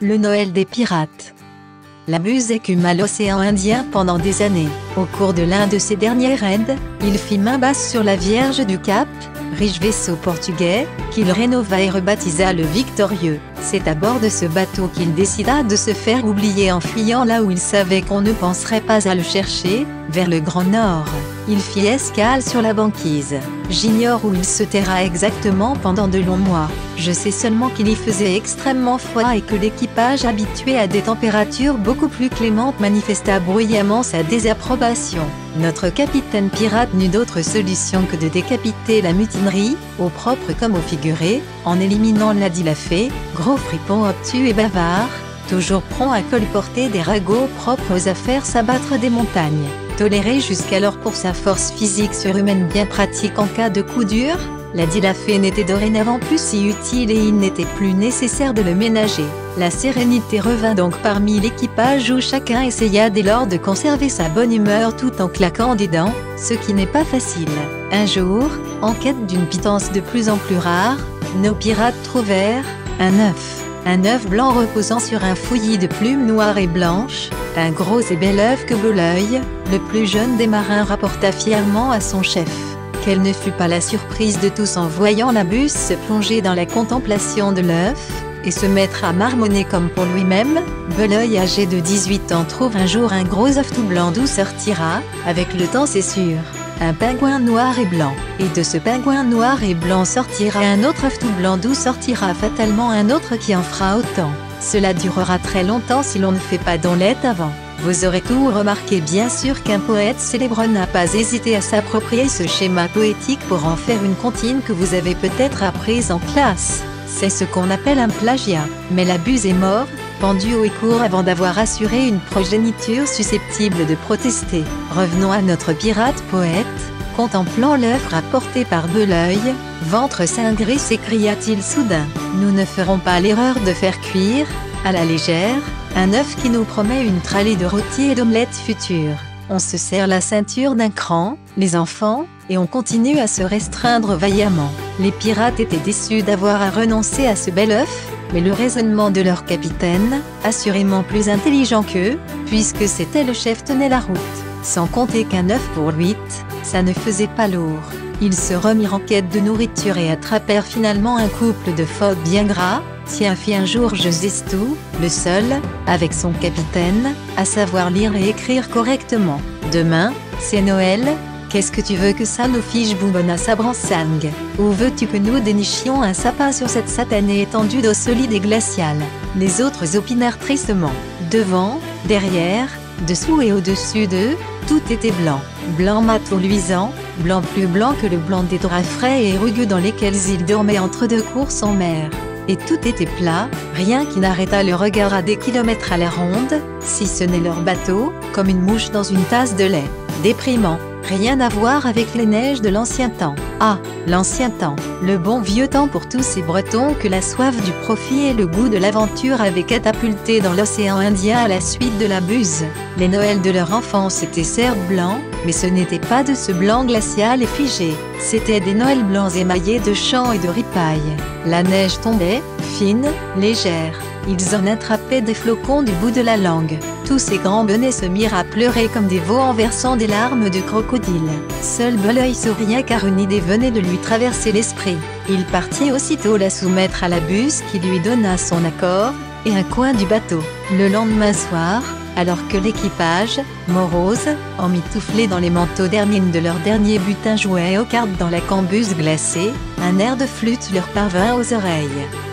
Le Noël des pirates. La Buse écuma l'océan Indien pendant des années. Au cours de l'un de ses derniers raids, il fit main basse sur la Vierge du Cap, riche vaisseau portugais, qu'il rénova et rebaptisa le Victorieux. C'est à bord de ce bateau qu'il décida de se faire oublier en fuyant là où il savait qu'on ne penserait pas à le chercher, vers le Grand Nord. Il fit escale sur la banquise. J'ignore où il se terra exactement pendant de longs mois. Je sais seulement qu'il y faisait extrêmement froid et que l'équipage habitué à des températures beaucoup plus clémentes manifesta bruyamment sa désapprobation. Notre capitaine pirate n'eut d'autre solution que de décapiter la mutinerie, au propre comme au figuré, en éliminant Lady Lafay, gros fripon obtus et bavard, toujours prompt à colporter des ragots propres à faire s'abattre des montagnes. Toléré jusqu'alors pour sa force physique surhumaine bien pratique en cas de coup dur, Lady Lafay n'était dorénavant plus si utile et il n'était plus nécessaire de le ménager. La sérénité revint donc parmi l'équipage où chacun essaya dès lors de conserver sa bonne humeur tout en claquant des dents, ce qui n'est pas facile. Un jour, en quête d'une pitance de plus en plus rare, nos pirates trouvèrent un œuf. Un œuf blanc reposant sur un fouillis de plumes noires et blanches, un gros et bel œuf que Belœil, le plus jeune des marins, rapporta fièrement à son chef. Quelle ne fut pas la surprise de tous en voyant la Buse se plonger dans la contemplation de l'œuf, et se mettre à marmonner comme pour lui-même. Belœil, âgé de 18 ans, trouve un jour un gros œuf tout blanc d'où sortira, avec le temps c'est sûr, un pingouin noir et blanc. Et de ce pingouin noir et blanc sortira un autre œuf tout blanc d'où sortira fatalement un autre qui en fera autant. Cela durera très longtemps si l'on ne fait pas d'omelette avant. Vous aurez tout remarqué, bien sûr qu'un poète célèbre n'a pas hésité à s'approprier ce schéma poétique pour en faire une comptine que vous avez peut-être apprise en classe. C'est ce qu'on appelle un plagiat. Mais la Buse est mort, pendu au écourt avant d'avoir assuré une progéniture susceptible de protester. Revenons à notre pirate poète. Contemplant l'œuf rapporté par Belœil, ventre cingré s'écria-t-il soudain. Nous ne ferons pas l'erreur de faire cuire, à la légère, un œuf qui nous promet une tralée de rôtis et d'omelettes futures. On se serre la ceinture d'un cran, les enfants, et on continue à se restreindre vaillamment. Les pirates étaient déçus d'avoir à renoncer à ce bel œuf, mais le raisonnement de leur capitaine, assurément plus intelligent qu'eux, puisque c'était le chef, tenait la route. Sans compter qu'un œuf pour 8, ça ne faisait pas lourd. Ils se remirent en quête de nourriture et attrapèrent finalement un couple de phoques bien gras. Tiens, fit un jour Josestou, le seul, avec son capitaine, à savoir lire et écrire correctement. Demain, c'est Noël, qu'est-ce que tu veux que ça nous fiche, boubonna Sabransang? Où veux-tu que nous dénichions un sapin sur cette satanée étendue d'eau solide et glaciale? Les autres opinèrent tristement. Devant, derrière, dessous et au-dessus d'eux, tout était blanc. Blanc mat ou luisant, blanc plus blanc que le blanc des draps frais et rugueux dans lesquels ils dormaient entre deux courses en mer. Et tout était plat, rien qui n'arrêtât le regard à des kilomètres à la ronde, si ce n'est leur bateau, comme une mouche dans une tasse de lait. Déprimant, rien à voir avec les neiges de l'ancien temps. Ah, l'ancien temps, le bon vieux temps pour tous ces Bretons que la soif du profit et le goût de l'aventure avaient catapulté dans l'océan Indien à la suite de la Buse. Les Noëls de leur enfance étaient certes blancs, mais ce n'était pas de ce blanc glacial et figé. C'étaient des Noëls blancs émaillés de champs et de ripailles. La neige tombait, fine, légère. Ils en attrapaient des flocons du bout de la langue. Tous ces grands bonnets se mirent à pleurer comme des veaux en versant des larmes de crocodile. Seul Belœil souriait car une idée venait de lui traverser l'esprit. Il partit aussitôt la soumettre à la Buse qui lui donna son accord, et un coin du bateau. Le lendemain soir, alors que l'équipage, morose, emmitouflé dans les manteaux d'hermine de leur dernier butin, jouait aux cartes dans la cambuse glacée, un air de flûte leur parvint aux oreilles.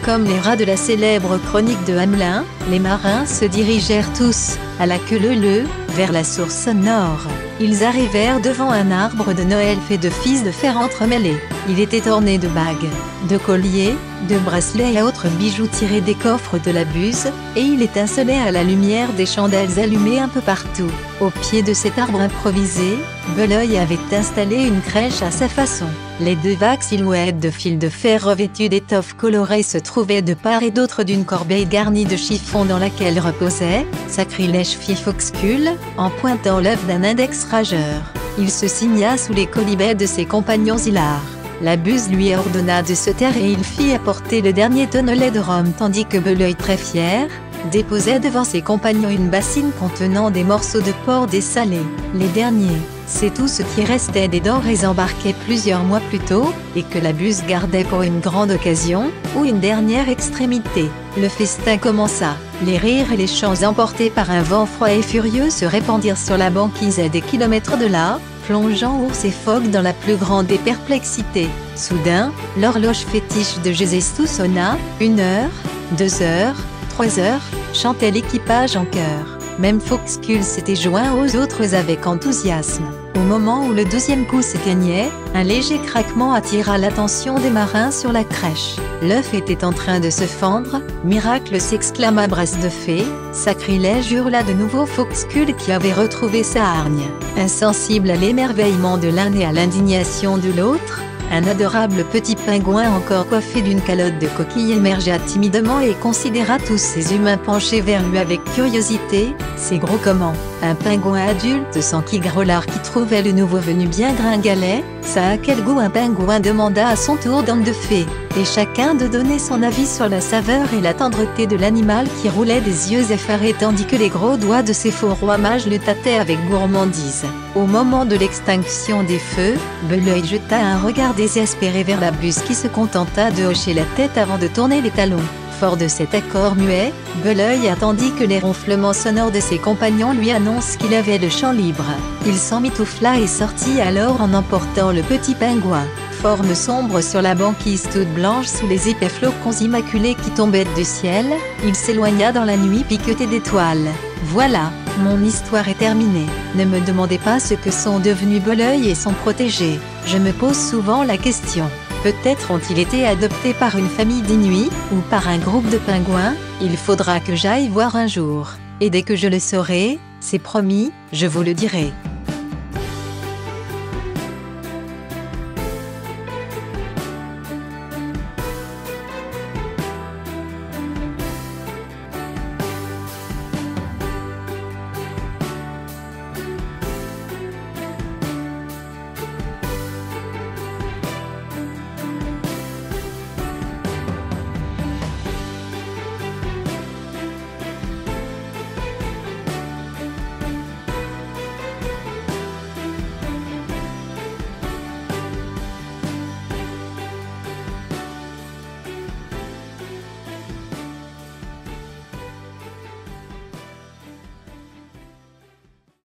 Comme les rats de la célèbre chronique de Hamelin, les marins se dirigèrent tous, à la queue leu-leu, vers la source sonore. Ils arrivèrent devant un arbre de Noël fait de fils de fer entremêlés. Il était orné de bagues, de colliers, de bracelets et autres bijoux tirés des coffres de la Buse, et il étincelait à la lumière des chandelles allumées un peu partout. Au pied de cet arbre improvisé, Belœil avait installé une crèche à sa façon. Les deux vagues silhouettes de fils de fer revêtues d'étoffes colorées se trouvaient de part et d'autre d'une corbeille garnie de chiffons dans laquelle reposait, sacrilège fit Foxcule, en pointant l'œuf d'un index rageur. Il se signa sous les quolibets de ses compagnons hilars. La Buse lui ordonna de se taire et il fit apporter le dernier tonnelet de rhum tandis que Belœil, très fier, déposait devant ses compagnons une bassine contenant des morceaux de porc dessalés. Les derniers, c'est tout ce qui restait des denrées embarquées plusieurs mois plus tôt, et que la buse gardait pour une grande occasion, ou une dernière extrémité. Le festin commença. Les rires et les chants emportés par un vent froid et furieux se répandirent sur la banquise à des kilomètres de là, plongeant ours et phoques dans la plus grande des perplexités. Soudain, l'horloge fétiche de Jésus sonna. 1 heure, 2 heures, 3 heures, chantait l'équipage en chœur. Même Fawkescull s'était joint aux autres avec enthousiasme. Au moment où le 12e coup s'éteignait, un léger craquement attira l'attention des marins sur la crèche. L'œuf était en train de se fendre. Miracle, s'exclama Brace de Fée. Sacrilège, hurla de nouveau Fawkescull qui avait retrouvé sa hargne. Insensible à l'émerveillement de l'un et à l'indignation de l'autre, un adorable petit pingouin encore coiffé d'une calotte de coquille émergea timidement et considéra tous ces humains penchés vers lui avec curiosité. C'est gros comment? Un pingouin adulte sans quigrolard qui trouvait le nouveau venu bien gringalet. Ça a quel goût? Un pingouin demanda à son tour Dent de Fée, et chacun de donner son avis sur la saveur et la tendreté de l'animal qui roulait des yeux effarés tandis que les gros doigts de ses faux rois mages le tâtaient avec gourmandise. Au moment de l'extinction des feux, Belœil jeta un regard désespéré vers la buse qui se contenta de hocher la tête avant de tourner les talons. Fort de cet accord muet, Belœil attendit que les ronflements sonores de ses compagnons lui annoncent qu'il avait le champ libre. Il s'emmitoufla et sortit alors en emportant le petit pingouin. Forme sombre sur la banquise toute blanche sous les épais flocons immaculés qui tombaient du ciel, il s'éloigna dans la nuit piquetée d'étoiles. Voilà, mon histoire est terminée. Ne me demandez pas ce que sont devenus Belœil et son protégé. Je me pose souvent la question. Peut-être ont-ils été adoptés par une famille d'Inuits, ou par un groupe de pingouins. Il faudra que j'aille voir un jour. Et dès que je le saurai, c'est promis, je vous le dirai.